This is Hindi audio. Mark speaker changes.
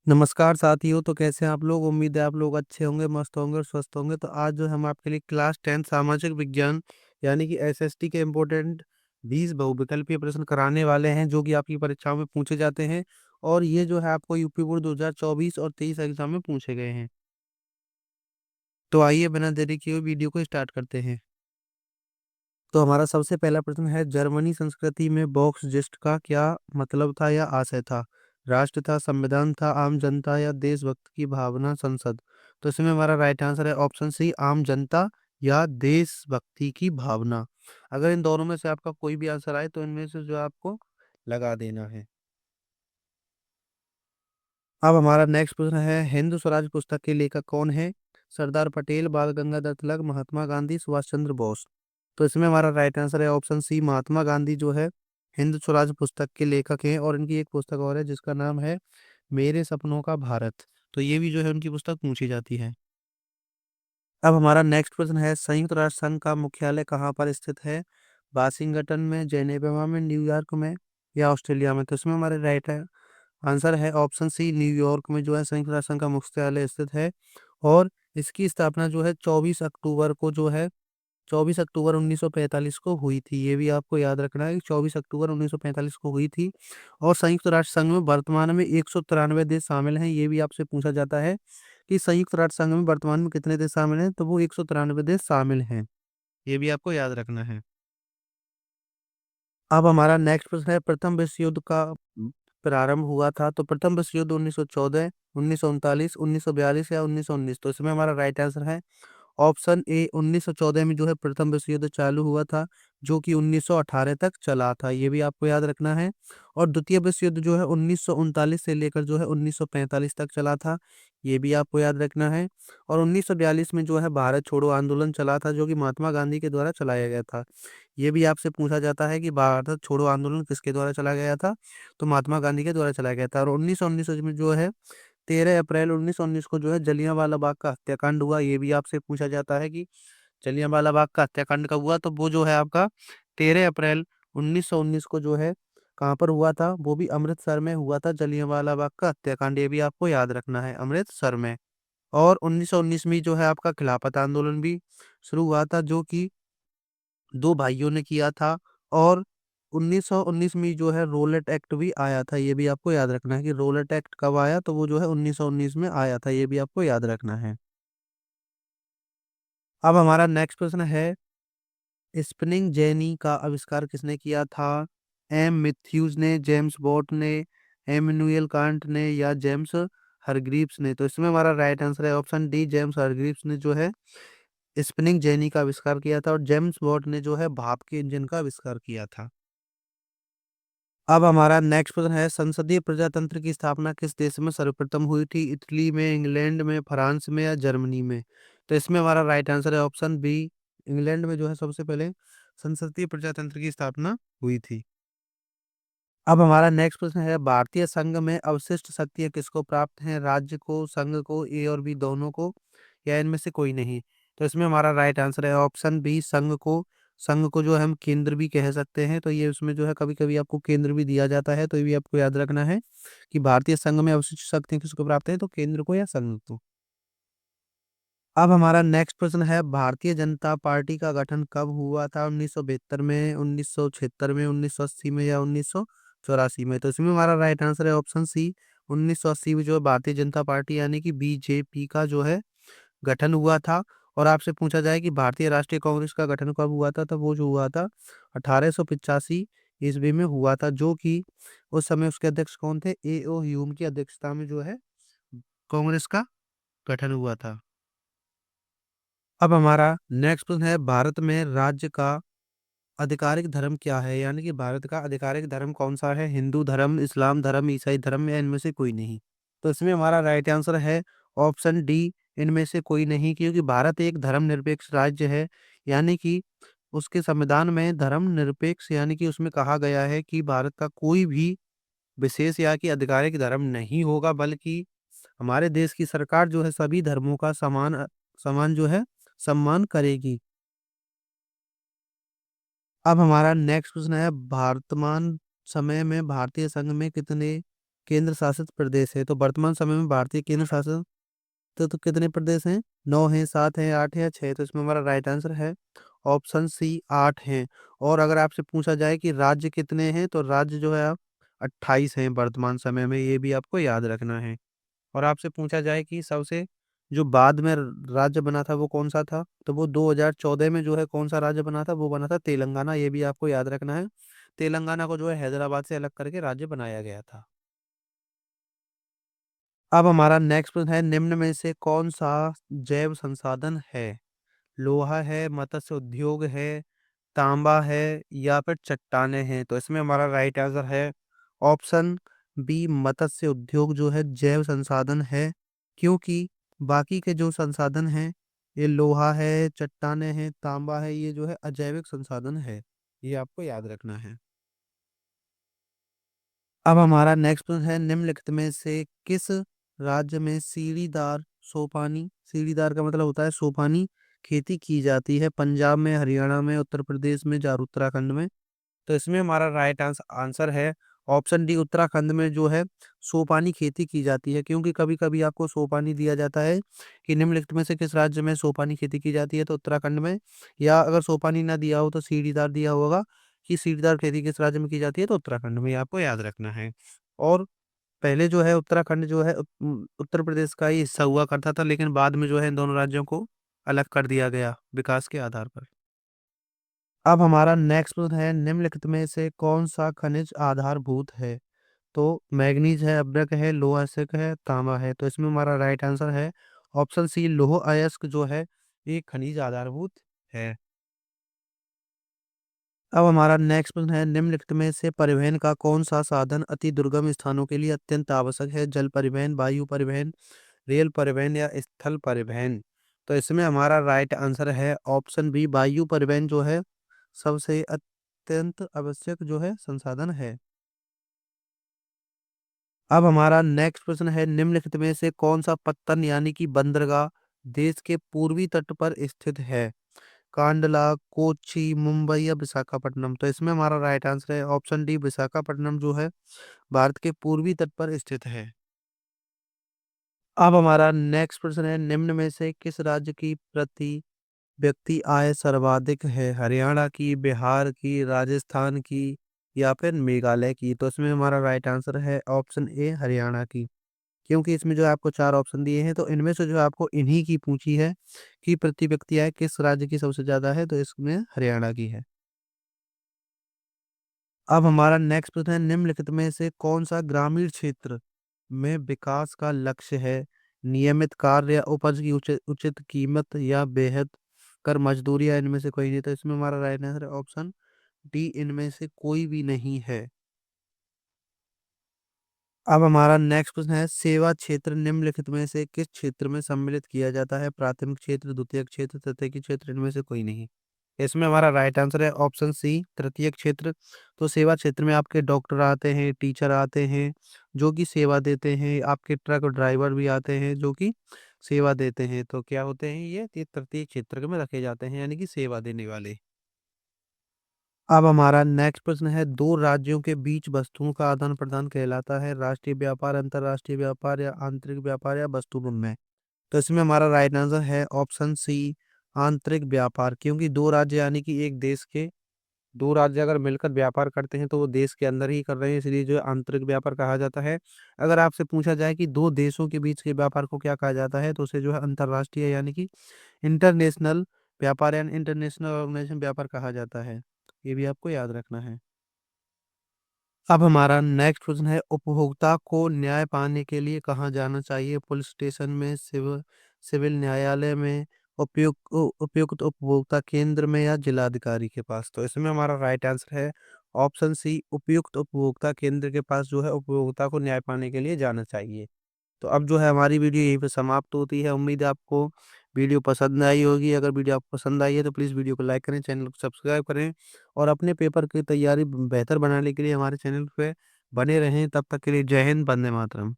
Speaker 1: नमस्कार साथियों। तो कैसे हैं आप लोग? उम्मीद है आप लोग अच्छे होंगे, मस्त होंगे और स्वस्थ होंगे। तो आज जो हम आपके लिए क्लास 10 सामाजिक विज्ञान यानी कि एसएसटी के इम्पोर्टेंट 20 बहुविकल्पीय प्रश्न कराने वाले हैं, जो कि आपकी परीक्षाओं में पूछे जाते हैं। और ये जो है आपको यूपी बोर्ड 2024 और 23 एग्जाम में पूछे गए हैं। तो आइए बिना देरी किए हुए वीडियो को स्टार्ट करते हैं। तो हमारा सबसे पहला प्रश्न है, जर्मनी संस्कृति में बॉक्स जिस्ट का क्या मतलब था या आशय था? राष्ट्र था, संविधान था, आम जनता या देशभक्त की भावना, संसद? तो इसमें हमारा राइट आंसर है ऑप्शन सी, आम जनता या देशभक्ति की भावना। अगर इन दोनों में से आपका कोई भी आंसर आए तो इनमें से जो आपको लगा देना है। अब हमारा नेक्स्ट प्रश्न है, हिंद स्वराज पुस्तक के लेखक कौन है? सरदार पटेल, बाल गंगाधर तिलक, महात्मा गांधी, सुभाष चंद्र बोस? तो इसमें हमारा राइट आंसर है ऑप्शन सी, महात्मा गांधी जो है हिंद स्वराज पुस्तक के लेखक हैं। और इनकी एक पुस्तक और है जिसका नाम है मेरे सपनों का भारत। तो ये भी जो है उनकी पुस्तक पूछी जाती है। अब हमारा नेक्स्ट प्रश्न है, संयुक्त राष्ट्र संघ का मुख्यालय कहाँ पर स्थित है? वाशिंगटन में, जेनेवा में, न्यूयॉर्क में या ऑस्ट्रेलिया में? तो इसमें हमारे राइट आंसर है ऑप्शन सी, न्यूयॉर्क में जो है संयुक्त राष्ट्र संघ का मुख्यालय स्थित है। और इसकी स्थापना जो है 24 अक्टूबर 1945 को हुई थी। ये भी आपको याद रखना है कि 24 अक्टूबर 1945 को हुई थी। और संयुक्त राष्ट्र संघ में वर्तमान में 193 देश शामिल हैं। ये भी आपसे पूछा जाता है कि संयुक्त राष्ट्र संघ में वर्तमान में कितने देश शामिल हैं, तो वो 193 देश शामिल हैं। ये भी आपको याद रखना है। अब हमारा नेक्स्ट प्रश्न है, प्रथम विश्व युद्ध का प्रारंभ हुआ था? तो प्रथम विश्व युद्ध 1914, 1939, 1942 या 1919? तो इसमें हमारा राइट आंसर है ऑप्शन ए, 1914 में जो है प्रथम विश्व युद्ध चालू हुआ था, जो कि 1918 तक चला था। ये भी आपको याद रखना है। और द्वितीय विश्व युद्ध जो है 1939 से लेकर जो है 1945 तक चला था। ये भी आपको याद रखना है। और 1942 में जो है भारत छोड़ो आंदोलन चला था, जो कि महात्मा गांधी के द्वारा चलाया गया था। ये भी आपसे पूछा जाता है कि भारत छोड़ो आंदोलन किसके द्वारा चला गया था? तो महात्मा गांधी के द्वारा चलाया गया था। और 1919 में जो है 13 अप्रैल 1919 को जो है जलियांवाला बाग का हत्याकांड हुआ। ये भी आपसे पूछा जाता है कि जलियांवाला बाग का हत्याकांड कब हुआ? तो वो जो है आपका 13 अप्रैल 1919 को जो है कहाँ पर हुआ था? वो भी अमृतसर में हुआ था, जलियांवाला बाग का हत्याकांड। ये भी आपको याद रखना है, अमृतसर में। और 1919 में जो है आपका खिलाफत आंदोलन भी शुरू हुआ था, जो कि दो भाइयों ने किया था। और 1919 में जो है रोलेट एक्ट भी आया था। ये भी आपको याद रखना है कि रोलेट एक्ट कब आया, तो वो जो है 1919 में आया था। ये भी आपको याद रखना है। अब हमारा नेक्स्ट प्रश्न है, स्पिनिंग जेनी का आविष्कार किसने किया था? एम मिथ्यूज ने, जेम्स वॉट ने, एमनुएल कांट ने या जेम्स हरग्रीव्स ने? तो इसमें हमारा राइट आंसर है ऑप्शन डी, जेम्स हरग्रीव्स ने जो है स्पिनिंग जेनी का आविष्कार किया था। और जेम्स वॉट ने जो है भाप के इंजन का आविष्कार किया था। अब हमारा नेक्स्ट प्रश्न है, संसदीय प्रजातंत्र की स्थापना किस देश में सर्वप्रथम हुई थी? इटली में, इंग्लैंड में, फ्रांस में या जर्मनी में? तो इसमें हमारा राइट आंसर है ऑप्शन बी, इंग्लैंड में जो है सबसे पहले संसदीय प्रजातंत्र की स्थापना हुई थी। अब हमारा नेक्स्ट प्रश्न है, भारतीय संघ में अवशिष्ट शक्तियां किसको प्राप्त हैं? राज्य को, संघ को, ए और बी दोनों को या इनमें से कोई नहीं? तो इसमें हमारा राइट आंसर है ऑप्शन बी, संघ को। संघ को जो हम केंद्र भी कह सकते हैं। तो ये उसमें जो है कभी कभी आपको केंद्र भी दिया जाता है। तो ये भी आपको याद रखना है कि भारतीय संघ में अवशिष्ट शक्तियां किसको प्राप्त है, तो केंद्र को या संघ को। अब हमारा नेक्स्ट प्रश्न है, भारतीय जनता पार्टी का गठन कब हुआ था? 1972 में, 1976 में, 1980 में या 1984 में? तो इसमें हमारा राइट आंसर है ऑप्शन सी, 1980 में जो है भारतीय जनता पार्टी यानी कि बीजेपी का जो है गठन हुआ था। और आपसे पूछा जाए कि भारतीय राष्ट्रीय कांग्रेस का गठन कब हुआ था, तो वो जो हुआ था 1885 ईस्वी में हुआ था, जो कि उस समय उसके अध्यक्ष कौन थे? ए ओ ह्यूम की अध्यक्षता में जो है कांग्रेस का गठन हुआ था। अब हमारा नेक्स्ट प्रश्न है, भारत में राज्य का आधिकारिक धर्म क्या है? यानी कि भारत का आधिकारिक धर्म कौन सा है? हिंदू धर्म, इस्लाम धर्म, ईसाई धर्म या इनमें से कोई नहीं? तो इसमें हमारा राइट आंसर है ऑप्शन डी, इनमें से कोई नहीं। क्योंकि भारत एक धर्मनिरपेक्ष राज्य है। यानी कि उसके संविधान में धर्मनिरपेक्ष यानी कि उसमें कहा गया है कि भारत का कोई भी विशेष या कि आधिकारिक धर्म नहीं होगा, बल्कि हमारे देश की सरकार जो है सभी धर्मों का समान समान जो है सम्मान करेगी। अब हमारा नेक्स्ट प्रश्न है, वर्तमान समय में भारतीय संघ में केंद्र शासित प्रदेश है? तो वर्तमान समय में भारतीय केंद्र शासित तो कितने प्रदेश हैं? 9 हैं, 7 हैं, 8 हैं या 6? तो इसमें हमारा राइट आंसर है ऑप्शन सी 8 हैं। और अगर आपसे पूछा जाए कि राज्य कितने हैं, तो राज्य जो है आप 28 हैं वर्तमान समय में, ये भी आपको याद रखना है। और आपसे पूछा जाए कि सबसे जो बाद में राज्य बना था वो कौन सा था, तो वो 2014 में जो है कौन सा राज्य बना था, वो बना था तेलंगाना, ये भी आपको याद रखना है। तेलंगाना को जो है हैदराबाद से अलग करके राज्य बनाया गया था। अब हमारा नेक्स्ट प्रश्न है, निम्न में से कौन सा जैव संसाधन है? लोहा है, मत्स्य उद्योग है, तांबा है या फिर चट्टाने हैं? तो इसमें हमारा राइट आंसर है ऑप्शन बी, मत्स्य उद्योग जो है जैव संसाधन है। क्योंकि बाकी के जो संसाधन हैं, ये लोहा है, चट्टाने हैं, तांबा है, ये जो है अजैविक संसाधन है। ये आपको याद रखना है। अब हमारा नेक्स्ट प्रश्न है, निम्नलिखित में से किस राज्य में सीढ़ीदार सोपानी, सीढ़ीदार का मतलब होता है सोपानी, खेती की जाती है? पंजाब में, हरियाणा में, उत्तर प्रदेश में या उत्तराखंड में? तो इसमें हमारा राइट आंसर है ऑप्शन डी, उत्तराखंड में जो है सोपानी खेती की जाती है। क्योंकि कभी कभी आपको सोपानी दिया जाता है कि निम्नलिखित में से किस राज्य में सोपानी खेती की जाती है, तो उत्तराखंड में। या अगर सोपानी ना दिया हो तो सीढ़ीदार दिया होगा कि सीढ़ीदार खेती किस राज्य में की जाती है, तो उत्तराखंड में, ये आपको याद रखना है। और पहले जो है उत्तराखंड जो है उत्तर प्रदेश का ही हिस्सा हुआ करता था, लेकिन बाद में जो है इन दोनों राज्यों को अलग कर दिया गया विकास के आधार पर। अब हमारा नेक्स्ट प्रश्न है, निम्नलिखित में से कौन सा खनिज आधारभूत है? तो मैग्नीज है, अभ्रक है, लोहा अयस्क है, तांबा है? तो इसमें हमारा राइट आंसर है ऑप्शन सी, लोह अयस्क जो है ये खनिज आधारभूत है। अब हमारा नेक्स्ट प्रश्न है, निम्नलिखित में से परिवहन का कौन सा साधन अति दुर्गम स्थानों के लिए अत्यंत आवश्यक है? जल परिवहन, वायु परिवहन, रेल परिवहन या स्थल परिवहन? तो इसमें हमारा राइट आंसर है ऑप्शन बी, वायु परिवहन जो है सबसे अत्यंत आवश्यक जो है संसाधन है। अब हमारा नेक्स्ट प्रश्न है, निम्नलिखित में से कौन सा पत्तन यानी कि बंदरगाह देश के पूर्वी तट पर स्थित है? कांडला, कोच्चि, मुंबई या विशाखापट्टनम? तो इसमें हमारा राइट आंसर है ऑप्शन डी, विशाखापट्टनम जो है भारत के पूर्वी तट पर स्थित है। अब हमारा नेक्स्ट प्रश्न है, निम्न में से किस राज्य की प्रति व्यक्ति आय सर्वाधिक है? हरियाणा की, बिहार की, राजस्थान की या फिर मेघालय की? तो इसमें हमारा राइट आंसर है ऑप्शन ए, हरियाणा की। क्योंकि इसमें जो है आपको 4 ऑप्शन दिए हैं, तो इनमें से जो है आपको इन्हीं की पूछी है कि प्रति व्यक्ति आय किस राज्य की सबसे ज्यादा है, तो इसमें हरियाणा की है। अब हमारा नेक्स्ट प्रश्न है, निम्नलिखित में से कौन सा ग्रामीण क्षेत्र में विकास का लक्ष्य है? नियमित कार्य या उपज की उचित उचित कीमत या बेहद कर मजदूरी या इनमें से कोई नहीं? तो इसमें हमारा राइट आंसर है ऑप्शन डी, इनमें से कोई भी नहीं है। अब हमारा नेक्स्ट प्रश्न है, सेवा क्षेत्र निम्नलिखित में से किस क्षेत्र में सम्मिलित किया जाता है? प्राथमिक क्षेत्र, द्वितीयक क्षेत्र, तृतीयक क्षेत्र, इनमें से कोई नहीं? इसमें हमारा राइट आंसर है ऑप्शन सी, तृतीयक क्षेत्र। तो सेवा क्षेत्र में आपके डॉक्टर आते हैं, टीचर आते हैं जो कि सेवा देते हैं, आपके ट्रक ड्राइवर भी आते हैं जो कि सेवा देते हैं। तो क्या होते हैं ये तृतीय क्षेत्र में रखे जाते हैं, यानी कि सेवा देने वाले। अब हमारा नेक्स्ट प्रश्न है, दो राज्यों के बीच वस्तुओं का आदान प्रदान कहलाता है राष्ट्रीय व्यापार, अंतर्राष्ट्रीय व्यापार या आंतरिक व्यापार या वस्तु विनिमय? तो इसमें हमारा राइट आंसर है ऑप्शन सी, आंतरिक व्यापार। क्योंकि दो राज्य यानी कि एक देश के दो राज्य अगर मिलकर व्यापार करते हैं तो वो देश के अंदर ही कर रहे हैं, इसलिए जो है आंतरिक व्यापार कहा जाता है। अगर आपसे पूछा जाए कि दो देशों के बीच के व्यापार को क्या कहा जाता है, तो उसे जो है अंतर्राष्ट्रीय यानी कि इंटरनेशनल व्यापार या इंटरनेशनल ऑर्गेनाइजेशन व्यापार कहा जाता है। ये भी आपको याद रखना है। अब हमारा नेक्स्ट प्रश्न है, उपभोक्ता को न्याय पाने के लिए कहाँ जाना चाहिए? पुलिस स्टेशन में, सिविल सिविल न्यायालय में, उपयुक्त उपभोक्ता केंद्र में या जिलाधिकारी के पास? तो इसमें हमारा राइट आंसर है ऑप्शन सी, उपयुक्त उपभोक्ता केंद्र के पास जो है उपभोक्ता को न्याय पाने के लिए जाना चाहिए। तो अब जो है हमारी वीडियो यहीं पे समाप्त होती है। उम्मीद है आपको वीडियो पसंद आई होगी। अगर वीडियो आपको पसंद आई है तो प्लीज़ वीडियो को लाइक करें, चैनल को सब्सक्राइब करें और अपने पेपर की तैयारी बेहतर बनाने के लिए हमारे चैनल पे बने रहें। तब तक के लिए जय हिंद, वंदे मातरम।